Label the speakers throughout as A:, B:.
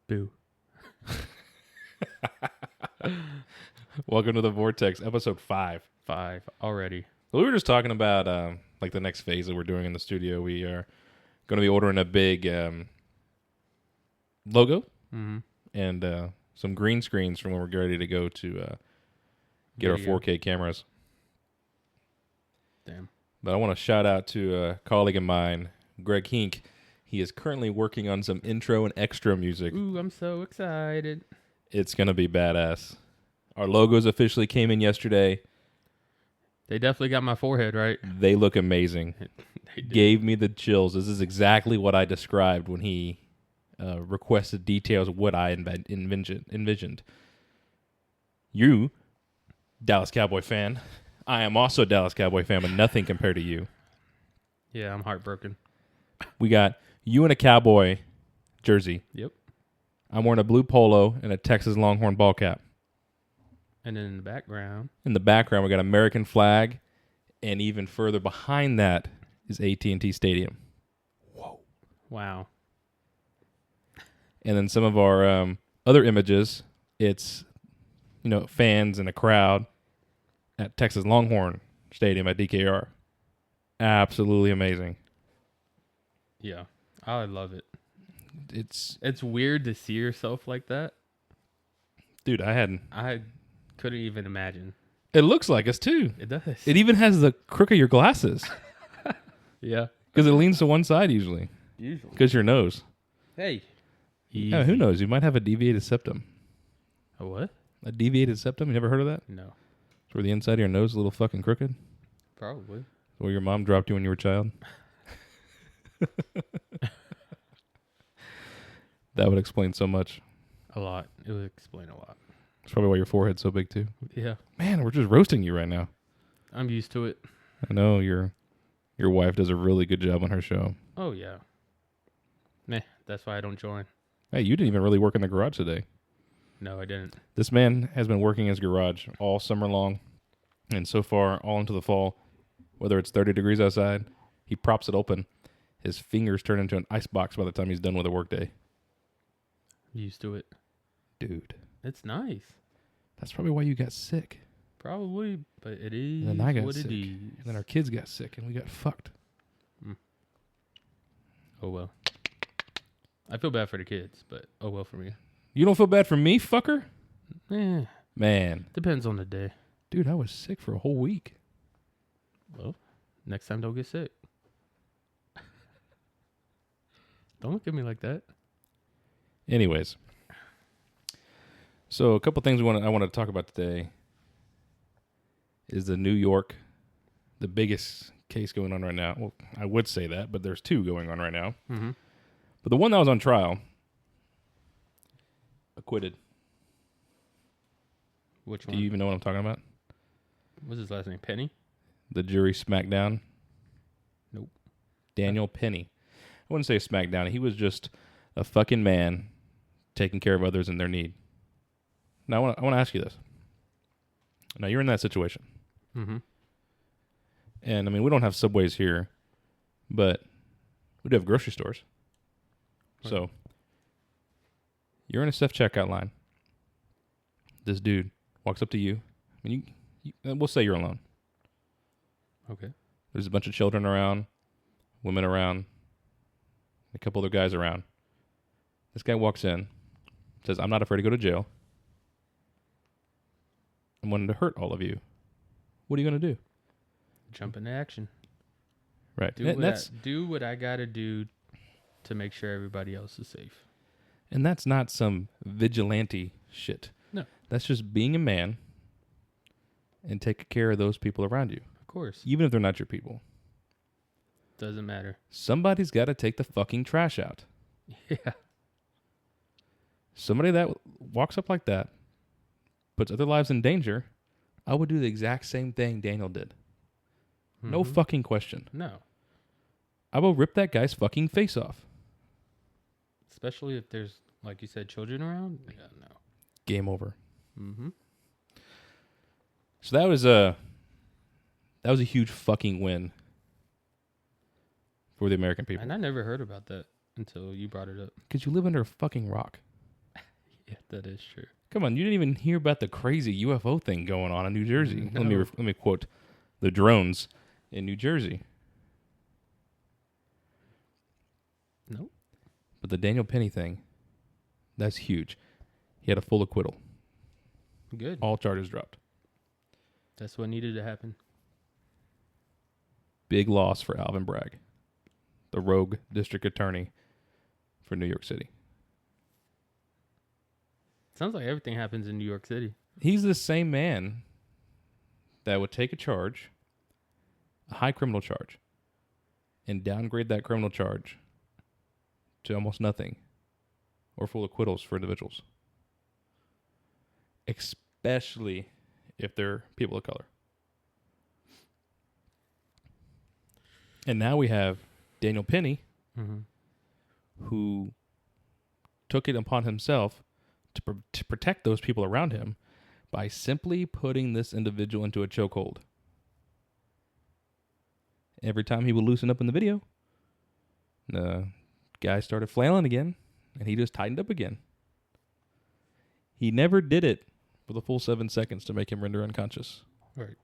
A: Boo.
B: Welcome to the Vortex, episode 5.
A: 5 already.
B: Well, we were just talking about like the next phase that we're doing in the studio. We are going to be ordering a big logo and some green screens from when we're ready to go to get
A: Video.
B: our 4K cameras.
A: Damn.
B: But I want to shout out to a colleague of mine, Greg Hink. He is currently working on some intro and extra music.
A: Ooh, I'm so excited.
B: It's going to be badass. Our logos officially came in yesterday.
A: They definitely got my forehead right.
B: They look amazing.
A: They did.
B: Gave me the chills. This is exactly what I described when he requested details of what I envisioned. You, Dallas Cowboy fan. I am also a Dallas Cowboy fan, but nothing compared to you.
A: Yeah, I'm heartbroken.
B: We got you in a Cowboy jersey.
A: Yep.
B: I'm wearing a blue polo and a Texas Longhorn ball cap.
A: And then in the background.
B: In the background, we got American flag, and even further behind that is AT&T Stadium. Whoa.
A: Wow.
B: And then some of our other images, it's, fans in a crowd at Texas Longhorn Stadium at DKR. Absolutely amazing.
A: Yeah. I love it.
B: It's
A: weird to see yourself like that.
B: dude,
A: I couldn't even imagine.
B: it looks like us too.
A: It does.
B: It even has the crook of your glasses
A: Yeah.
B: because it leans to one side usually
A: Usually.
B: because your nose.
A: Hey.
B: Yeah, who knows? You might have a deviated septum.
A: A what?
B: A deviated septum? You never heard of that?
A: No.
B: It's where the inside of your nose is a little fucking crooked.
A: Probably.
B: Where your mom dropped you when you were a child. That would explain so much.
A: A lot. It would explain a lot.
B: That's probably why your forehead's so big too.
A: Yeah.
B: Man, we're just roasting you right now.
A: I'm used to it.
B: I know your wife does a really good job on her show.
A: Oh, yeah. Nah, that's why I don't join.
B: Hey, you didn't even really work in the garage today.
A: No, I didn't.
B: This man has been working his garage all summer long, and so far, all into the fall, whether it's 30 degrees outside, he props it open. His fingers turn into an ice box by the time he's done with a workday.
A: Used to it.
B: Dude,
A: It's nice.
B: that's probably why you got sick.
A: Probably, but it is
B: And then I got
A: what
B: sick.
A: it is.
B: And then our kids got sick, and we got fucked.
A: Oh, well. I feel bad for the kids, but oh, well for me.
B: You don't feel bad for me, fucker?
A: Eh,
B: Man.
A: depends on the day.
B: Dude, I was sick for a whole week.
A: Well, next time don't get sick. Don't look at me like that.
B: Anyways. So a couple things I want to talk about today is the New York, the biggest case going on right now. Well, I would say that, but there's two going on right now.
A: Mm-hmm.
B: But the one that was on trial, acquitted.
A: Which
B: Do
A: one?
B: you even know what I'm talking about?
A: What's his last name? Penny?
B: The jury smacked down?
A: Nope.
B: Daniel Penny. I wouldn't say smacked down. He was just a fucking man taking care of others in their need. Now, I want to ask you this. Now, you're in that situation.
A: Mm-hmm.
B: And, I mean, we don't have Subways here, but we do have grocery stores.
A: Right.
B: So, you're in a self-checkout line. This dude walks up to you. I mean, we'll say you're alone.
A: Okay.
B: There's a bunch of children around, women around, a couple other guys around. This guy walks in, says, "I'm not afraid to go to jail. I'm wanting to hurt all of you. What are you going to do?"
A: Jump into action.
B: Right.
A: Do what I gotta do to make sure everybody else is safe.
B: And that's not some vigilante shit.
A: No.
B: That's just being a man and taking care of those people around you,
A: Of course.
B: even if they're not your people.
A: Doesn't matter.
B: Somebody's got to take the fucking trash out.
A: Yeah.
B: Somebody that walks up like that, puts other lives in danger, I would do the exact same thing Daniel did. No
A: Mhm.
B: fucking question.
A: No.
B: I will rip that guy's fucking face off.
A: Especially if there's, like you said, children around. Yeah, no.
B: Game over.
A: Mm-hmm.
B: So that was a huge fucking win for the American people.
A: And I never heard about that until you brought it up.
B: Because you live under a fucking rock.
A: Yeah, that is true.
B: Come on, you didn't even hear about the crazy UFO thing going on in New Jersey.
A: No.
B: Let me quote the drones in New Jersey.
A: Nope.
B: But the Daniel Penny thing, that's huge. He had a full acquittal.
A: Good.
B: All charges dropped.
A: That's what needed to happen.
B: Big loss for Alvin Bragg, the rogue district attorney for New York City.
A: Sounds like everything happens in New York City.
B: He's the same man that would take a charge, a high criminal charge, and downgrade that criminal charge to almost nothing or full acquittals for individuals, especially if they're people of color. And now we have Daniel Penny, who took it upon himself to protect those people around him by simply putting this individual into a chokehold. Every time he would loosen up in the video, the guy started flailing again, and he just tightened up again. He never did it for the full 7 seconds to make him render unconscious.
A: Right.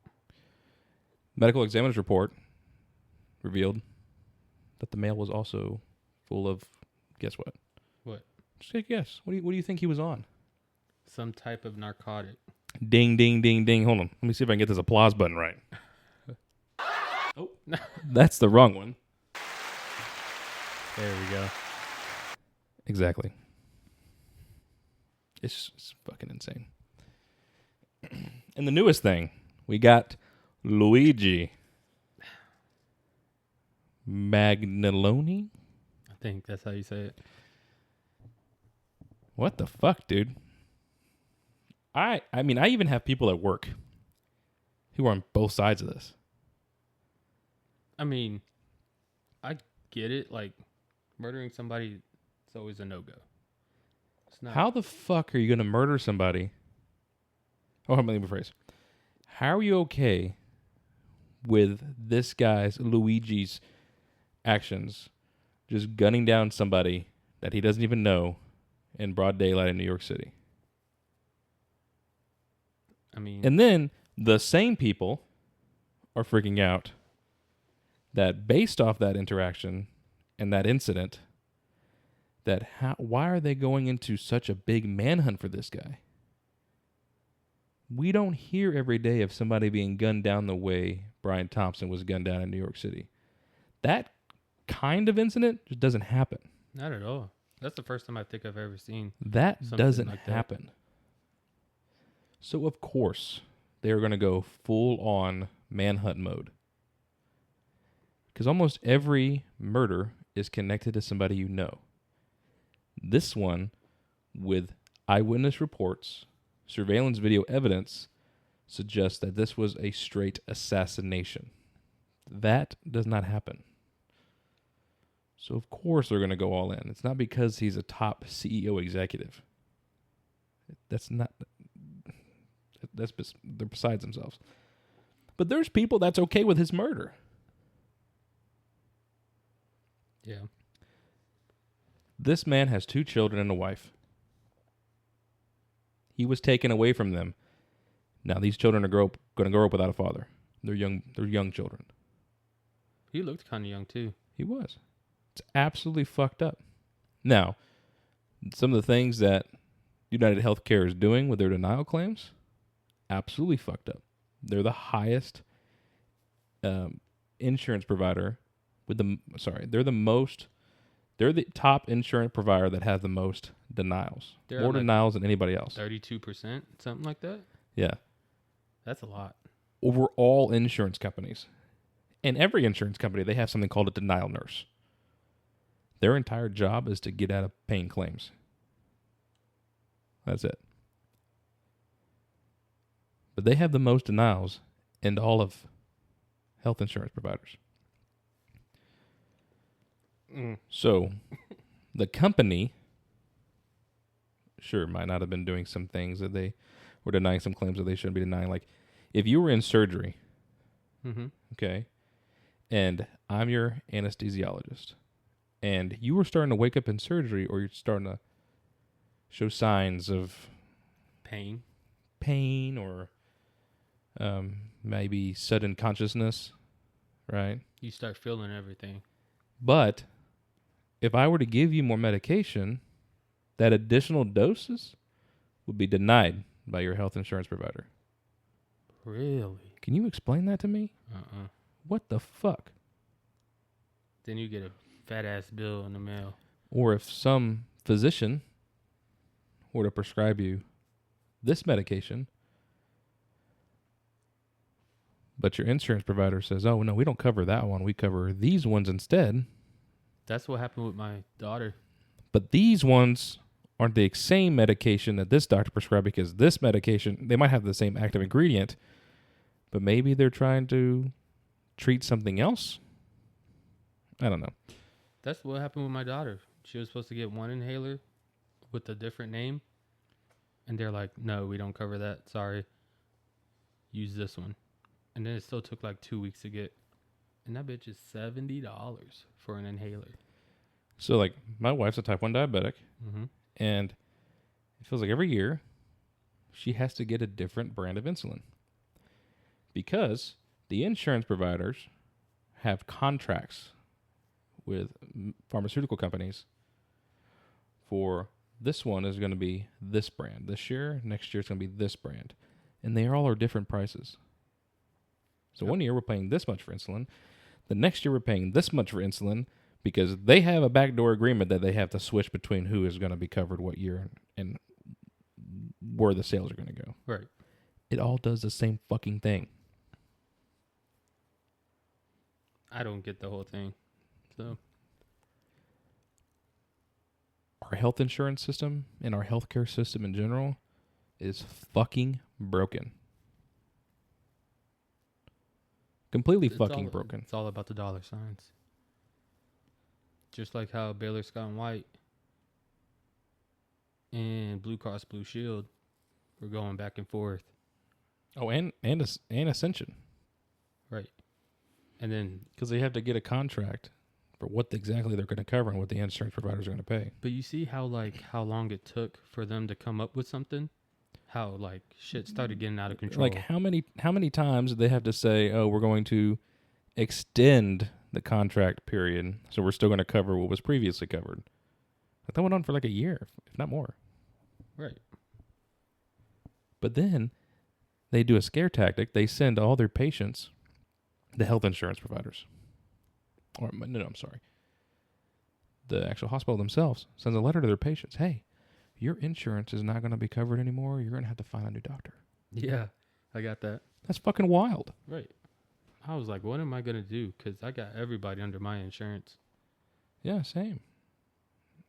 B: Medical examiner's report revealed that the male was also full of, guess what?
A: What?
B: Just take a guess. What do you think he was on?
A: Some type of narcotic.
B: Ding, ding, ding, ding. Hold on. Let me see if I can get this applause button right.
A: Oh.
B: That's the wrong one.
A: There we go.
B: Exactly. It's fucking insane. And the newest thing, we got Luigi Magnaloni.
A: I think that's how you say it.
B: What the fuck, dude? I mean, I even have people at work who are on both sides of this.
A: I mean, I get it. Like, murdering somebody is always a no-go. It's not.
B: How the fuck are you going to murder somebody? Oh, let me rephrase. How are you okay with this guy's, Luigi's, actions just gunning down somebody that he doesn't even know in broad daylight in New York City?
A: I mean,
B: And then the same people are freaking out that based off that interaction and that incident, that why are they going into such a big manhunt for this guy? We don't hear every day of somebody being gunned down the way Brian Thompson was gunned down in New York City. That kind of incident just doesn't happen.
A: not at all. That's the first time I think I've ever seen.
B: That
A: Something
B: doesn't
A: like that.
B: happen. So, of course, they're going to go full-on manhunt mode. Because almost every murder is connected to somebody you know. This one, with eyewitness reports, surveillance video evidence, suggests that this was a straight assassination. That does not happen. So, of course, they're going to go all in. It's not because he's a top CEO executive. They're besides themselves. But there's people that's okay with his murder.
A: Yeah.
B: This man has 2 children and a wife. He was taken away from them. Now these children are going to grow up without a father. They're young children.
A: He looked kind of young, too.
B: He was. It's absolutely fucked up. Now, some of the things that United Healthcare is doing with their denial claims, absolutely fucked up. They're the highest insurance provider with they're the top insurance provider that has the most denials.
A: They're
B: More
A: like
B: denials than anybody else.
A: 32%, something like that.
B: Yeah.
A: That's a lot.
B: Over all insurance companies. In every insurance company, they have something called a denial nurse. Their entire job is to get out of paying claims. That's it. But they have the most denials in all of health insurance providers. So, the company, sure, might not have been doing some things that they were denying some claims that they shouldn't be denying. Like, if you were in surgery, okay, and I'm your anesthesiologist, and you were starting to wake up in surgery, or you're starting to show signs of
A: pain,
B: or maybe sudden consciousness, right?
A: you start feeling everything.
B: But if I were to give you more medication, that additional doses would be denied by your health insurance provider.
A: Really?
B: Can you explain that to me? What the fuck?
A: Then you get a fat ass bill in the mail.
B: Or if some physician were to prescribe you this medication, but your insurance provider says, oh, no, we don't cover that one. We cover these ones instead.
A: That's what happened with my daughter.
B: But these ones aren't the same medication that this doctor prescribed, because this medication, they might have the same active ingredient, but maybe they're trying to treat something else. I don't know.
A: That's what happened with my daughter. She was supposed to get one inhaler with a different name. And they're like, no, we don't cover that. Sorry. Use this one. And then it still took like 2 weeks to get. And that bitch is $70 for an inhaler.
B: So, like, my wife's a type 1 diabetic.
A: Mm-hmm.
B: And it feels like every year she has to get a different brand of insulin, because the insurance providers have contracts with pharmaceutical companies for this one is going to be this brand this year, next year it's going to be this brand, and they all are different prices. So one year we're paying this much for insulin, the next year we're paying this much for insulin, because they have a backdoor agreement that they have to switch between who is going to be covered what year and where the sales are going to go.
A: Right.
B: It all does the same fucking thing.
A: I don't get the whole thing. So
B: our health insurance system and our healthcare system in general is fucking broken. Completely fucking broken.
A: It's all about the dollar signs. Just like how Baylor Scott and White and Blue Cross Blue Shield were going back and forth.
B: Oh, and Ascension.
A: Right. And then,
B: because they have to get a contract for what exactly they're going to cover and what the insurance providers are going to pay.
A: But you see how long it took for them to come up with something? How shit started getting out of control.
B: Like how many times did they have to say, "Oh, we're going to extend the contract period, so we're still going to cover what was previously covered." That went on for like a year, if not more.
A: Right.
B: But then they do a scare tactic. They send all their patients, the health insurance providers, or no, I'm sorry, the actual hospital themselves sends a letter to their patients. Hey, your insurance is not going to be covered anymore. You're going to have to find a new doctor.
A: Yeah, I got that.
B: That's fucking wild.
A: Right. I was like, what am I going to do? Because I got everybody under my insurance.
B: Yeah, same.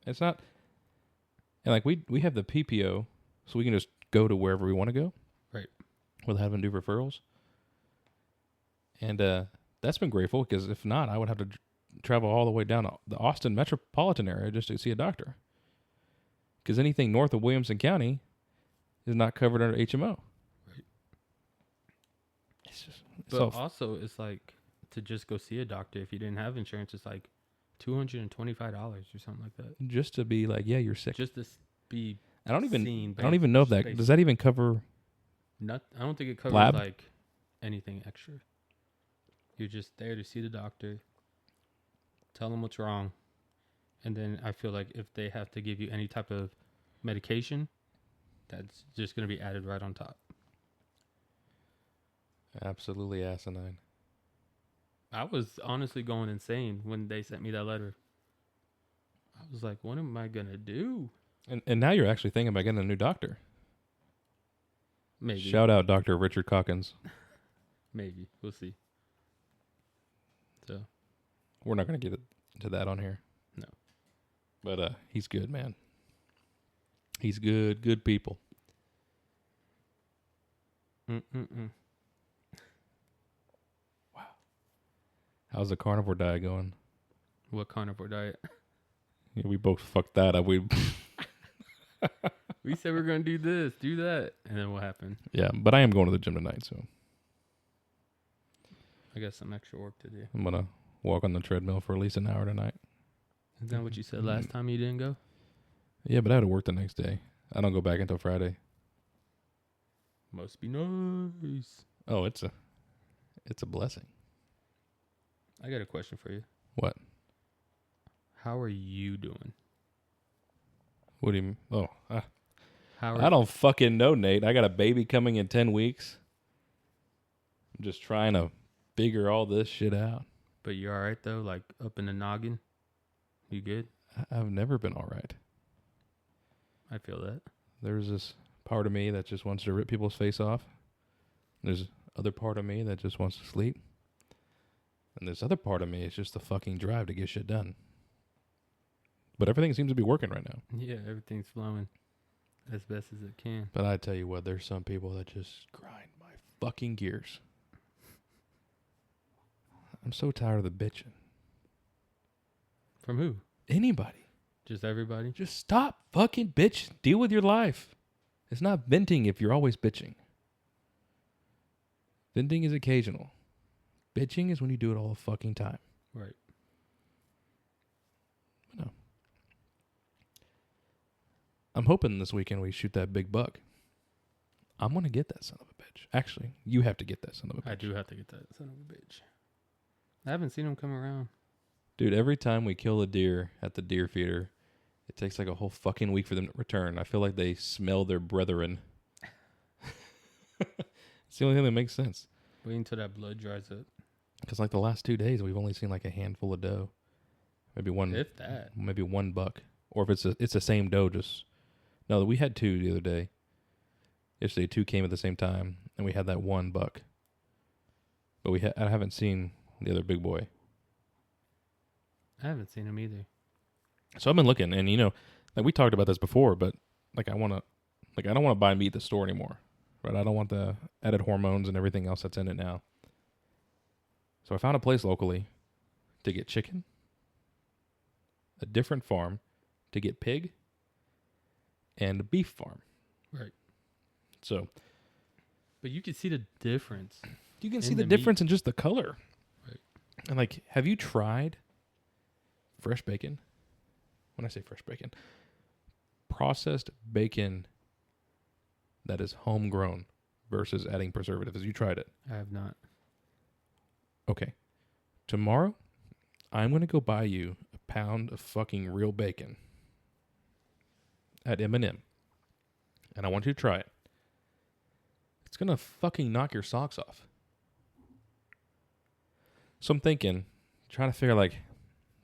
B: It's not... And like we have the PPO, so we can just go to wherever we want to go.
A: Right.
B: Without having to do referrals. And that's been grateful, because if not, I would have to travel all the way down to the Austin metropolitan area just to see a doctor. Because anything north of Williamson County is not covered under HMO.
A: Right.
B: It's
A: also, it's like to just go see a doctor if you didn't have insurance, it's like $225 or something like that.
B: Just to be like, yeah, you're sick.
A: Just to be
B: I don't even
A: seen.
B: I don't even know if that does that even cover.
A: I don't think it covers
B: lab?
A: like anything extra. You're just there to see the doctor, tell them what's wrong, and then I feel like if they have to give you any type of medication, that's just going to be added right on top.
B: Absolutely asinine.
A: I was honestly going insane when they sent me that letter. I was like, what am I going to do?
B: And now you're actually thinking about getting a new doctor.
A: Maybe.
B: Shout out Dr. Richard Calkins.
A: Maybe. We'll see. So
B: we're not going to get into that on here.
A: No.
B: But he's good, man. He's good. Good people.
A: Mm-mm-mm.
B: Wow. How's the carnivore diet going?
A: What carnivore diet?
B: Yeah, we both fucked that up. We
A: said we are going to do this, do that. And then what happened?
B: Yeah, but I am going to the gym tonight, so
A: I got some extra work to do.
B: I'm going to walk on the treadmill for at least an hour tonight.
A: Is that what you said last time you didn't go?
B: Yeah, but I had to work the next day. I don't go back until Friday.
A: Must be nice.
B: Oh, it's a blessing.
A: I got a question for you.
B: What?
A: How are you doing?
B: What do you mean? Oh,
A: How
B: I don't fucking know, Nate. I got a baby coming in 10 weeks. I'm just trying to figure all this shit out.
A: But you all right though? Like up in the noggin? You good?
B: I've never been all right.
A: I feel that.
B: There's this part of me that just wants to rip people's face off. There's other part of me that just wants to sleep. And this other part of me is just the fucking drive to get shit done. But everything seems to be working right now.
A: Yeah, everything's flowing as best as it can.
B: But I tell you what, there's some people that just grind my fucking gears. I'm so tired of the bitching.
A: From who?
B: Anybody.
A: Just everybody?
B: Just stop fucking bitch. Deal with your life. It's not venting if you're always bitching. Venting is occasional. Bitching is when you do it all the fucking time.
A: Right.
B: No. I'm hoping this weekend we shoot that big buck. I'm going to get that son of a bitch. Actually, you have to get that son of a bitch.
A: I do have to get that son of a bitch. I haven't seen him come around.
B: Dude, every time we kill a deer at the deer feeder, it takes like a whole fucking week for them to return. I feel like they smell their brethren. It's the only thing that makes sense.
A: Wait until that blood dries up.
B: Because like the last 2 days, we've only seen like a handful of doe. Maybe one.
A: If that.
B: Maybe one buck. Or if it's the same doe, just... No, we had 2 the other day. Yesterday, 2 came at the same time, and we had that one buck. But I haven't seen the other big boy.
A: I haven't seen him either.
B: So I've been looking, and like we talked about this before, but like I don't want to buy meat at the store anymore, right? I don't want the added hormones and everything else that's in it now. So I found a place locally to get chicken, a different farm to get pig, and a beef farm.
A: Right.
B: So,
A: but you can see the difference.
B: You can see the difference in just the color.
A: Right.
B: And like, have you tried fresh bacon? When I say fresh bacon, processed bacon that is homegrown versus adding preservatives. Have you tried it?
A: I have not.
B: Okay. Tomorrow, I'm going to go buy you a pound of fucking real bacon at M&M. And I want you to try it. It's going to fucking knock your socks off. So I'm trying to figure like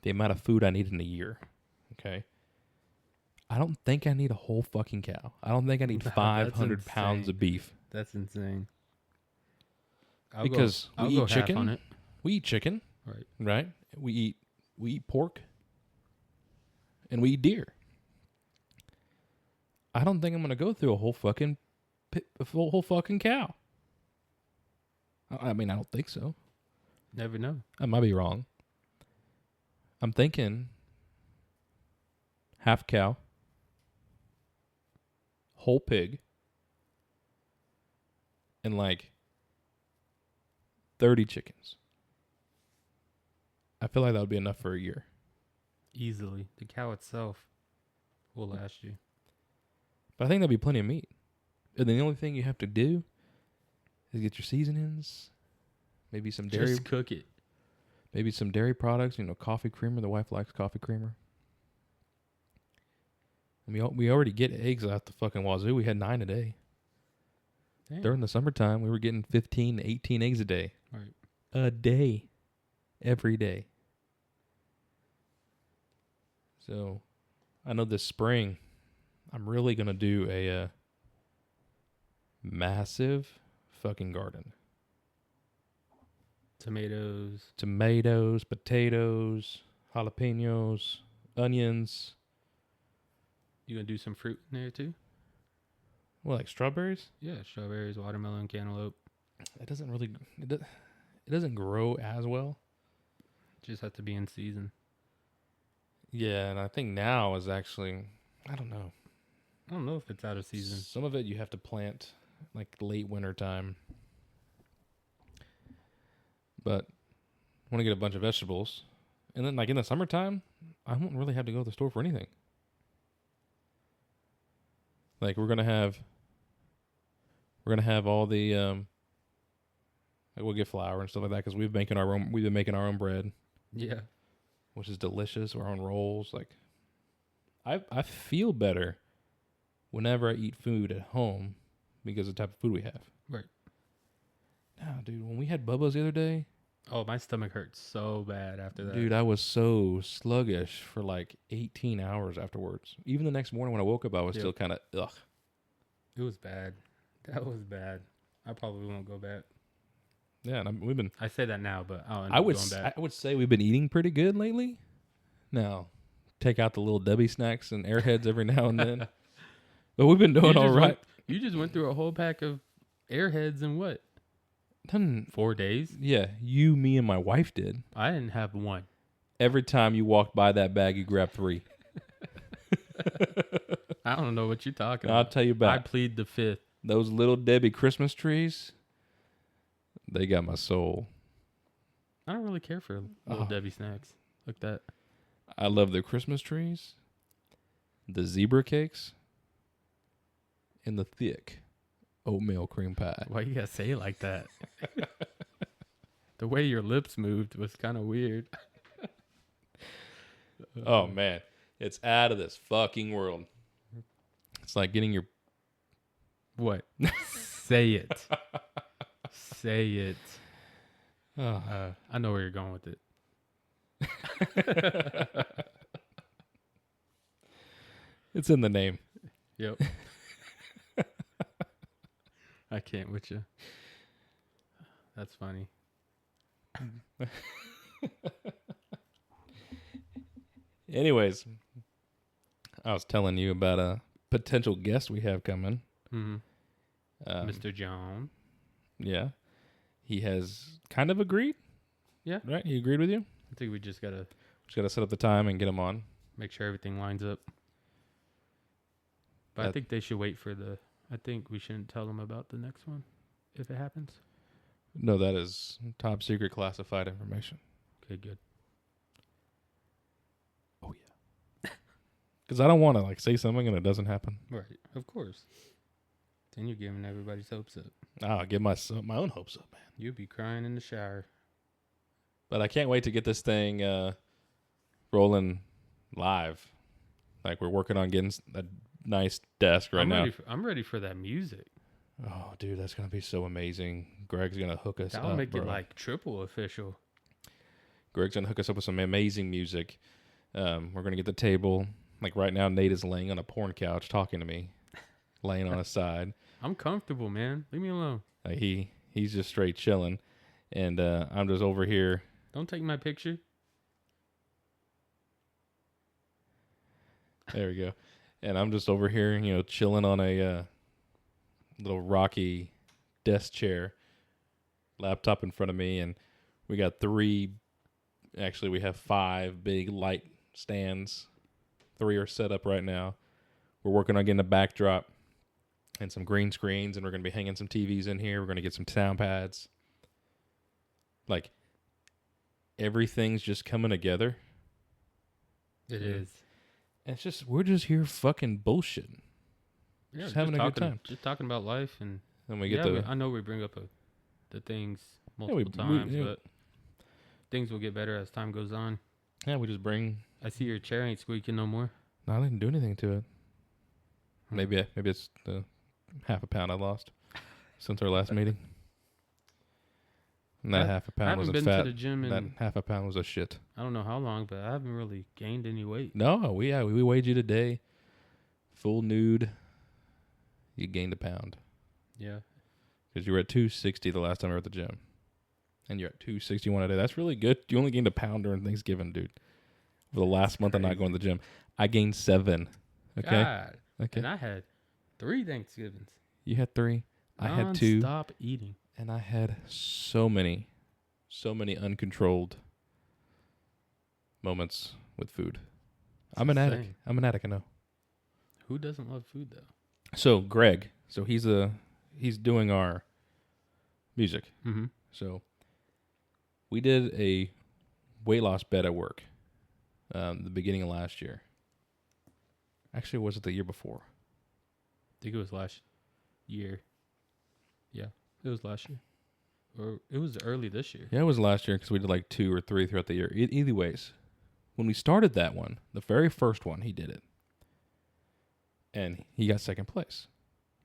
B: the amount of food I need in a year. Okay. I don't think I need a whole fucking cow. I don't think I need 500 pounds of beef.
A: That's insane.
B: Because we eat chicken.
A: On it.
B: We eat chicken.
A: Right.
B: Right? We eat pork. And we eat deer. I don't think I'm going to go through a whole fucking cow. I mean, I don't think so.
A: Never know.
B: I might be wrong. I'm thinking half cow, whole pig, and like 30 chickens. I feel like that would be enough for a year.
A: Easily. The cow itself will last you.
B: But I think that'd be plenty of meat. And then the only thing you have to do is get your seasonings, maybe some dairy.
A: Just cook it.
B: Maybe some dairy products, coffee creamer. The wife likes coffee creamer. And we already get eggs out the fucking wazoo. We had 9 a day.
A: Damn.
B: During the summertime, we were getting 15, 18 eggs a day.
A: Right.
B: A day. Every day. So, I know this spring, I'm really going to do a massive fucking garden. Tomatoes, potatoes, jalapenos, onions.
A: You gonna do some fruit in there too?
B: Well, like strawberries?
A: Yeah, strawberries, watermelon, cantaloupe.
B: It doesn't grow as well.
A: Just have to be in season.
B: Yeah, and I think now is actually, I don't know.
A: I don't know if it's out of season.
B: Some of it you have to plant like late winter time. But I want to get a bunch of vegetables. And then like in the summertime, I won't really have to go to the store for anything. Like we're gonna have all the like we'll get flour and stuff like that because we've been making our own bread,
A: Yeah.
B: which is delicious. Our own rolls. Like I feel better whenever I eat food at home because of the type of food we have.
A: Right.
B: Now, dude, when we had Bubba's the other day,
A: Oh, my stomach hurts so bad after that.
B: dude, I was so sluggish for like 18 hours afterwards. Even the next morning when I woke up, I was still kind of ugh.
A: It was bad. That was bad. I probably won't go back.
B: Yeah, and we've been.
A: I say that now, but I'll end
B: I
A: up
B: would
A: going back.
B: I would say we've been eating pretty good lately. Now, take out the little Debbie snacks and Airheads every now and then, but we've been doing all right.
A: You just went through a whole pack of Airheads in what? 4 days?
B: Yeah, you, me, and my wife did.
A: I didn't have one.
B: Every time you walked by that bag, you grabbed 3.
A: I don't know what you're talking
B: I'll
A: about.
B: tell you about.
A: I plead the fifth.
B: Those little Debbie Christmas trees, they got my soul.
A: I don't really care for little Debbie snacks like that.
B: I love the Christmas trees, the zebra cakes, and the thick oatmeal cream pie.
A: Why you gotta say it like that? The way your lips moved was kind of weird.
B: Oh, man. It's out of this fucking world. It's like getting your...
A: What? Say it. Say it. I know where you're going with it.
B: It's in the name.
A: Yep. I can't with you. That's funny.
B: Anyways, I was telling you about a potential guest we have coming.
A: Mm-hmm. Mr. John.
B: Yeah. He has kind of agreed.
A: Yeah.
B: Right? He agreed with you?
A: I think we just gotta
B: set up the time and get him on.
A: make sure everything lines up. But I think they should wait for I think we shouldn't tell them about the next one if it happens.
B: No, that is top secret classified information.
A: Okay, good.
B: Oh, yeah. Because I don't want to say something and it doesn't happen.
A: Right, of course. Then you're giving everybody's hopes up.
B: I'll give my own hopes up, man.
A: You'll be crying in the shower.
B: But I can't wait to get this thing rolling live. Like, we're working on getting a nice desk now.
A: I'm ready for that music.
B: Oh, dude, that's going to be so amazing. Greg's going to hook us up.
A: That'll make it triple official.
B: Greg's going to hook us up with some amazing music. We're going to get the table. Like, right now, Nate is laying on a porn couch talking to me, laying on his side.
A: I'm comfortable, man. Leave me alone.
B: He's just straight chilling. And I'm just over here.
A: Don't take my picture.
B: There we go. And I'm just over here, chilling on a little rocky desk chair, laptop in front of me, and we got we have 5 big light stands. 3 are set up right now. We're working on getting a backdrop and some green screens, and we're going to be hanging some TVs in here. We're going to get some sound pads. Like, everything's just coming together.
A: It is.
B: And we're just here fucking bullshitting.
A: Yeah,
B: just having a good time.
A: Just talking about life. And
B: we get
A: I know we bring up the things multiple times, but things will get better as time goes on.
B: Yeah, we just bring...
A: I see your chair ain't squeaking no more.
B: No, I didn't do anything to it. Maybe it's the half a pound I lost since our last meeting. And that half a pound wasn't fat. I haven't been to the gym that half a pound was a shit.
A: I don't know how long, but I haven't really gained any weight.
B: No, we weighed you today. Full nude. You gained a pound.
A: Yeah.
B: Because you were at 260 the last time I were at the gym. And you're at 261 today. That's really good. You only gained a pound during Thanksgiving, dude. For the last month of not going to the gym. I gained 7. Okay?
A: God. Okay. And I had 3 Thanksgivings.
B: You had 3. I had 2.
A: Stop eating.
B: And I had so many uncontrolled moments with food. I'm an addict. I know.
A: Who doesn't love food, though?
B: So, Greg, he's doing our music.
A: Mm-hmm.
B: So, we did a weight loss bet at work the beginning of last year. Actually, was it the year before?
A: think it was last year. Yeah, it was last year. Or it was early this year.
B: Yeah, it was last year because we did like 2 or 3 throughout the year. Either ways, when we started that one, the very first one, he did it. And he got second place.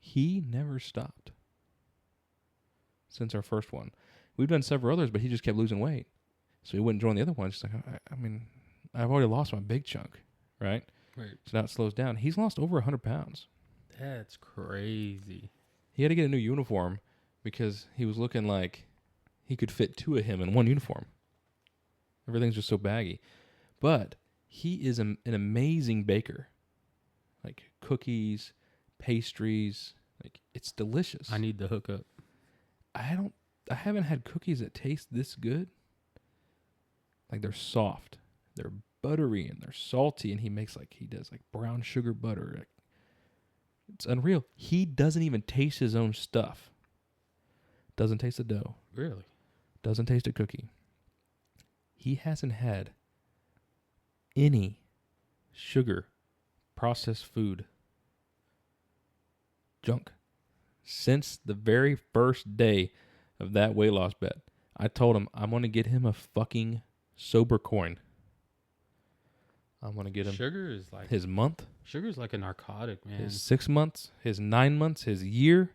B: He never stopped since our first one. We've done several others, but he just kept losing weight. So he wouldn't join the other ones. He's like, I mean, I've already lost my big chunk, right?
A: Right.
B: So now it slows down. He's lost over 100 pounds.
A: That's crazy.
B: He had to get a new uniform because he was looking like he could fit 2 of him in one uniform. Everything's just so baggy. But he is an amazing baker. Like cookies, pastries, like it's delicious.
A: I need the hookup.
B: I haven't had cookies that taste this good. Like they're soft, they're buttery, and they're salty, and he does brown sugar butter. Like, it's unreal. He doesn't even taste his own stuff. Doesn't taste the dough.
A: Really?
B: Doesn't taste a cookie. He hasn't had any sugar, processed food, junk since the very first day of that weight loss bet. I told him I'm going to get him a fucking sober coin. I'm going to get him
A: Sugar is like
B: his month,
A: sugar's like a narcotic, man.
B: his 6 months, his 9 months, his year,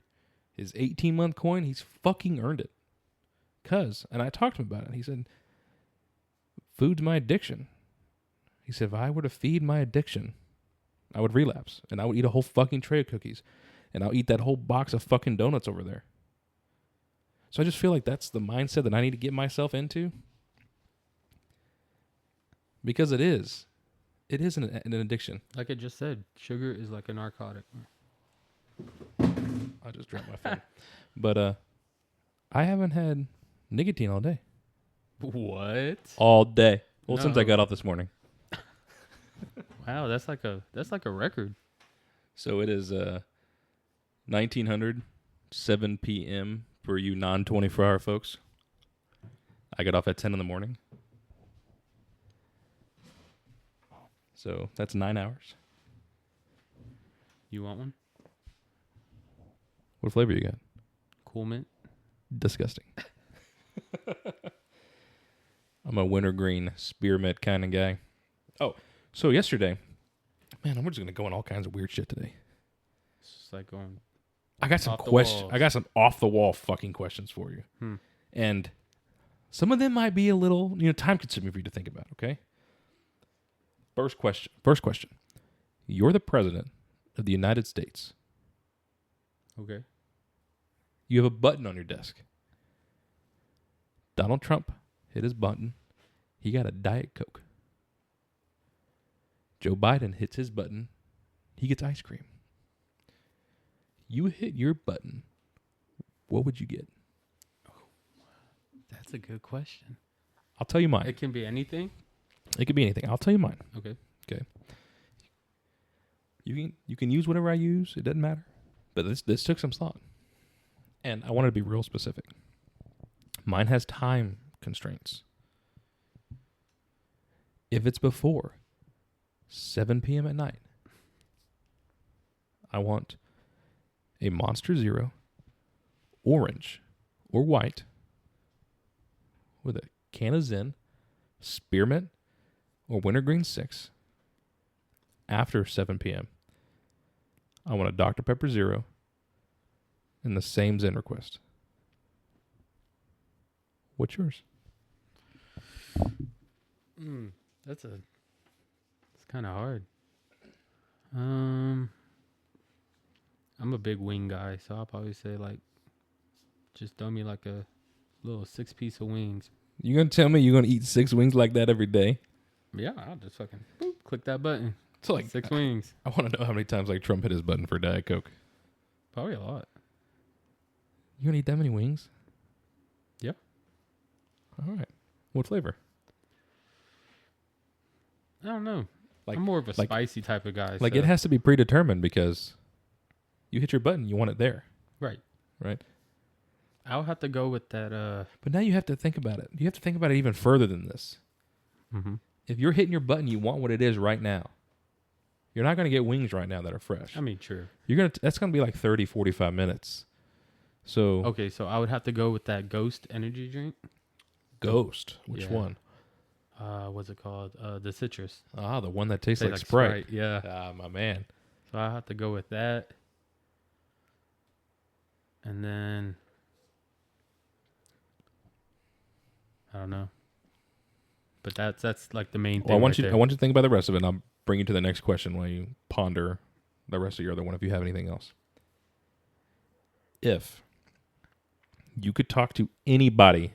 B: his 18-month coin. He's fucking earned it. And I talked to him about it. He said, food's my addiction. He said, if I were to feed my addiction, I would relapse. And I would eat a whole fucking tray of cookies. And I'll eat that whole box of fucking donuts over there. So I just feel like that's the mindset that I need to get myself into. Because it is. It is an addiction.
A: Like I just said, sugar is like a narcotic.
B: I just dropped my phone. But I haven't had nicotine all day.
A: What?
B: All day. Well,
A: No.
B: since I got off this morning.
A: Wow, that's like a record.
B: So it is 1900, 7 p.m. for you non-24-hour folks. I got off at 10 in the morning. So that's 9 hours.
A: You want one?
B: What flavor you got?
A: Cool Mint?
B: Disgusting. I'm a wintergreen spearmint kind of guy. Oh, so yesterday, man, we're just going to go on all kinds of weird shit today.
A: It's just like going.
B: I got some
A: Off the
B: questions.
A: walls.
B: I got some off the wall fucking questions for you. And some of them might be a little, time consuming for you to think about, okay? First question. You're the president of the United States.
A: Okay.
B: You have a button on your desk. Donald Trump hit his button. He got a Diet Coke. Joe Biden hits his button. He gets ice cream. You hit your button. What would you get?
A: That's a good question.
B: I'll tell you mine.
A: It can be anything.
B: It could be anything. I'll tell you mine.
A: Okay.
B: You can use whatever I use. It doesn't matter. But this took some thought. And I wanted to be real specific. Mine has time constraints. If it's before 7 p.m. at night, I want a Monster Zero, orange or white, with a can of Zen, spearmint, or wintergreen 6. After 7 p.m., I want a Dr. Pepper Zero and the same Zen request. What's yours?
A: It's kind of hard. I'm a big wing guy, so I'll probably say just throw me like a little 6-piece of wings.
B: You gonna tell me you're gonna eat 6 wings like that every day?
A: Yeah, I'll just fucking click that button.
B: So
A: 6 wings.
B: I want to know how many times Trump hit his button for Diet Coke.
A: Probably a lot.
B: You gonna eat that many wings?
A: Yep.
B: All right. What flavor?
A: I don't know. I'm more of a spicy type of guy.
B: It has to be predetermined because you hit your button, you want it there.
A: Right.
B: Right.
A: I'll have to go with that.
B: But now you have to think about it. You have to think about it even further than this.
A: Mm-hmm.
B: If you're hitting your button, you want what it is right now. You're not going to get wings right now that are fresh.
A: I mean, true.
B: That's going to be like 30, 45 minutes. So
A: Okay, so I would have to go with that Ghost energy drink.
B: Ghost. Which
A: Yeah.
B: one?
A: What's it called? The citrus.
B: Ah, the one that tastes
A: Tastes
B: like
A: like
B: Sprite.
A: Yeah.
B: Ah, my man.
A: So I have to go with that. And then I don't know. But that's like the main thing.
B: Well, I want
A: right
B: you to think about the rest of it, and I'll bring you to the next question while you ponder the rest of your other one if you have anything else. If you could talk to anybody,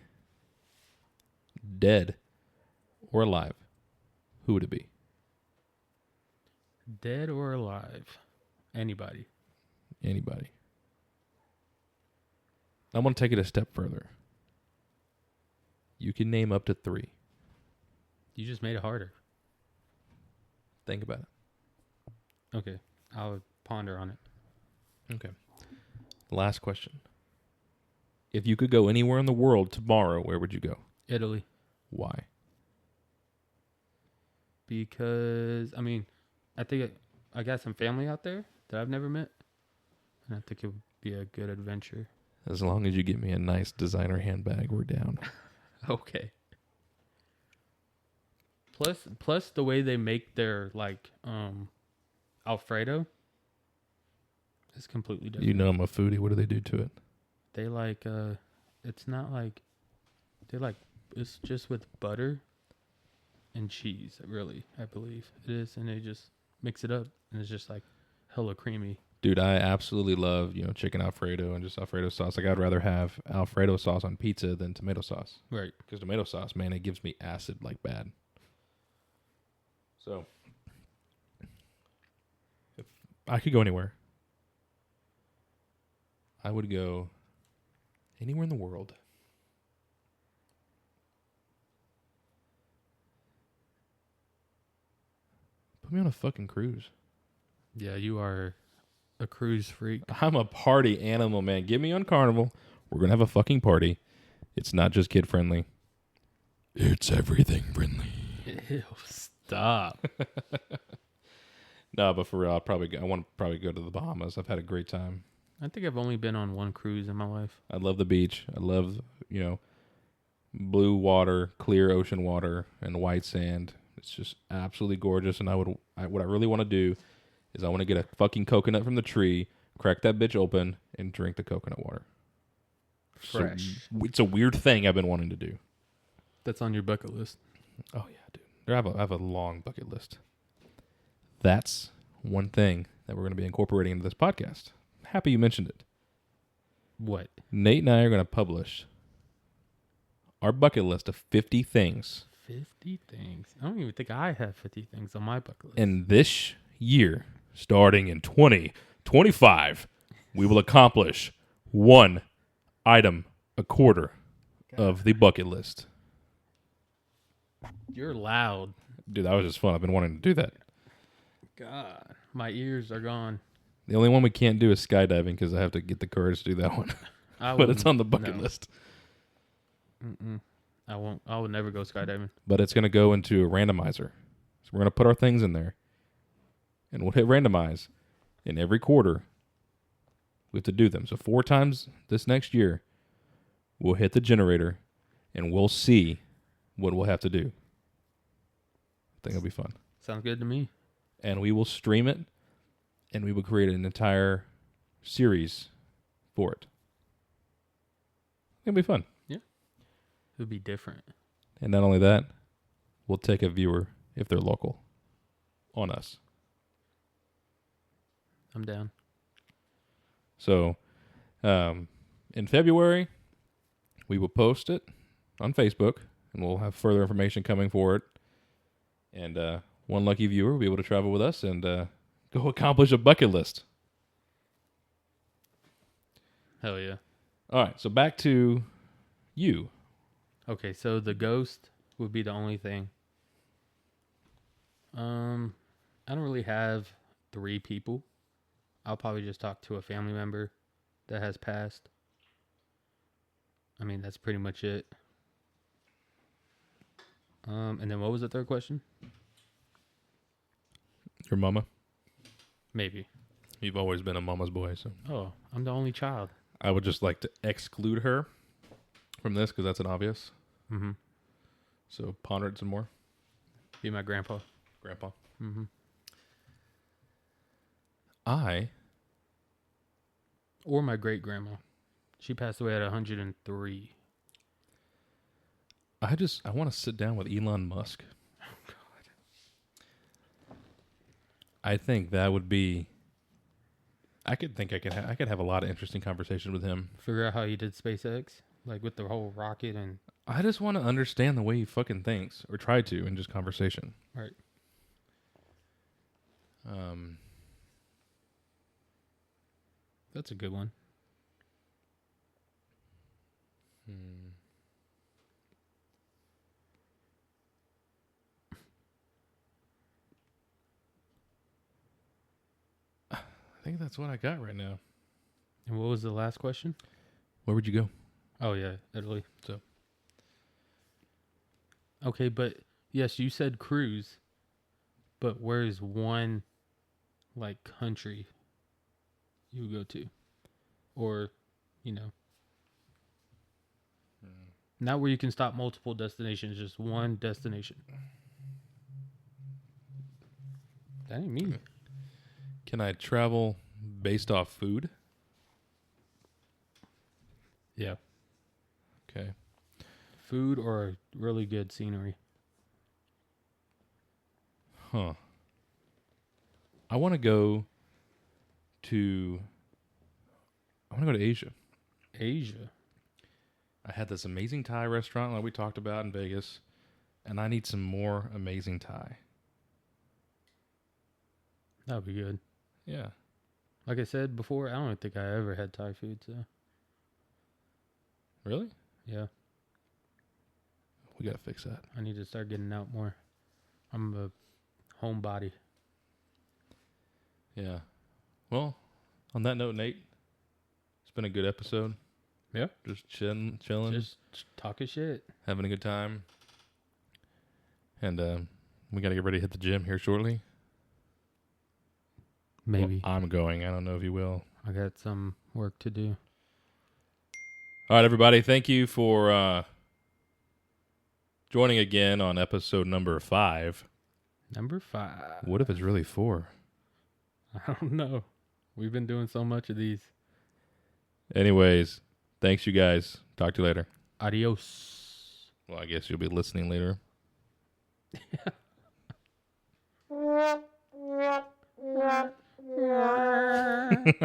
B: dead or alive, who would it be?
A: Dead or alive? Anybody.
B: Anybody. I want to take it a step further. You can name up to 3.
A: You just made it harder.
B: Think about it.
A: Okay. I'll ponder on it.
B: Okay. Last question. If you could go anywhere in the world tomorrow, where would you go?
A: Italy.
B: Why?
A: Because, I mean, I think I got some family out there that I've never met. And I think it would be a good adventure.
B: As long as you get me a nice designer handbag, we're down.
A: Okay. Plus the way they make their like Alfredo is completely different.
B: You know I'm a foodie. What do they do to it?
A: They like it's not like they like it's just with butter and cheese, really, I believe it is, and they just mix it up and it's just like hella creamy.
B: Dude, I absolutely love, chicken Alfredo and just Alfredo sauce. Like, I'd rather have Alfredo sauce on pizza than tomato sauce.
A: Right.
B: Because tomato sauce, man, it gives me acid like bad. So, if I could go anywhere, I would go anywhere in the world. Put me on a fucking cruise.
A: Yeah, you are a cruise freak.
B: I'm a party animal, man. Get me on Carnival. We're going to have a fucking party. It's not just kid friendly. It's everything friendly.
A: Ew, stop.
B: No, but for real, I want to probably go to the Bahamas. I've had a great time.
A: I think I've only been on one cruise in my life.
B: I love the beach. I love, blue water, clear ocean water, and white sand. It's just absolutely gorgeous. And what I really want to do is I want to get a fucking coconut from the tree, crack that bitch open, and drink the coconut water.
A: Fresh.
B: So, it's a weird thing I've been wanting to do.
A: That's on your bucket list.
B: Oh, yeah, dude. I have a long bucket list. That's one thing that we're going to be incorporating into this podcast. Happy you mentioned it.
A: What?
B: Nate and I are going to publish our bucket list of 50 things.
A: 50 things? I don't even think I have 50 things on my bucket list.
B: And this year, starting in 2025, we will accomplish one item a quarter of the bucket list.
A: You're loud.
B: Dude, that was just fun. I've been wanting to do that.
A: God, my ears are gone.
B: The only one we can't do is skydiving because I have to get the courage to do that one. But it's on the bucket list.
A: I won't. I will never go skydiving.
B: But it's going to go into a randomizer. So we're going to put our things in there. And we'll hit randomize. And every quarter, we have to do them. So 4 times this next year, we'll hit the generator. And we'll see what we'll have to do. I think it'll be fun.
A: Sounds good to me.
B: And we will stream it. And we will create an entire series for it. It'll be fun.
A: Yeah. It would be different.
B: And not only that, we'll take a viewer, if they're local, on us.
A: I'm down.
B: So, in February, we will post it on Facebook, and we'll have further information coming for it. And one lucky viewer will be able to travel with us and go accomplish a bucket list.
A: Hell yeah.
B: All right, so back to you.
A: Okay, so the ghost would be the only thing. I don't really have 3 people. I'll probably just talk to a family member that has passed. I mean, that's pretty much it. And then what was the third question?
B: Your mama.
A: Maybe.
B: You've always been a mama's boy, so
A: Oh, I'm the only child.
B: I would just like to exclude her from this because that's an obvious.
A: Mm-hmm.
B: So ponder it some more,
A: Be my grandpa.
B: Grandpa.
A: Mm-hmm. Or my great grandma. She passed away at 103.
B: I want to sit down with Elon Musk.
A: Oh God.
B: I think that would be. I could have a lot of interesting conversations with him.
A: Figure out how he did SpaceX, like with the whole rocket and.
B: I just want to understand the way he fucking thinks, or try to, in just conversation.
A: Right. That's a good one.
B: I think that's what I got right now.
A: And what was the last question?
B: Where would you go?
A: Oh yeah, Italy.
B: So.
A: Okay, but yes, you said cruise, but where is one, like, country you would go to, or, not where you can stop multiple destinations, just one destination. That ain't me.
B: Can I travel based off food?
A: Yeah.
B: Okay.
A: Food or really good scenery.
B: Huh. I want to go to Asia.
A: Asia.
B: I had this amazing Thai restaurant like we talked about in Vegas, and I need some more amazing Thai.
A: That would be good.
B: Yeah.
A: Like I said before, I don't think I ever had Thai food, so.
B: Really?
A: Yeah.
B: We got to fix that.
A: I need to start getting out more. I'm a homebody.
B: Yeah. Well, on that note, Nate, it's been a good episode.
A: Yeah.
B: Just chilling.
A: Just talking shit.
B: Having a good time. And we got to get ready to hit the gym here shortly.
A: Maybe.
B: Well, I'm going. I don't know if you will.
A: I got some work to do.
B: All right, everybody. Thank you for joining again on episode number 5.
A: Number 5.
B: What if it's really 4?
A: I don't know. We've been doing so much of these.
B: Anyways, thanks, you guys. Talk to you later.
A: Adios.
B: Well, I guess you'll be listening later. All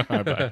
B: right, bye.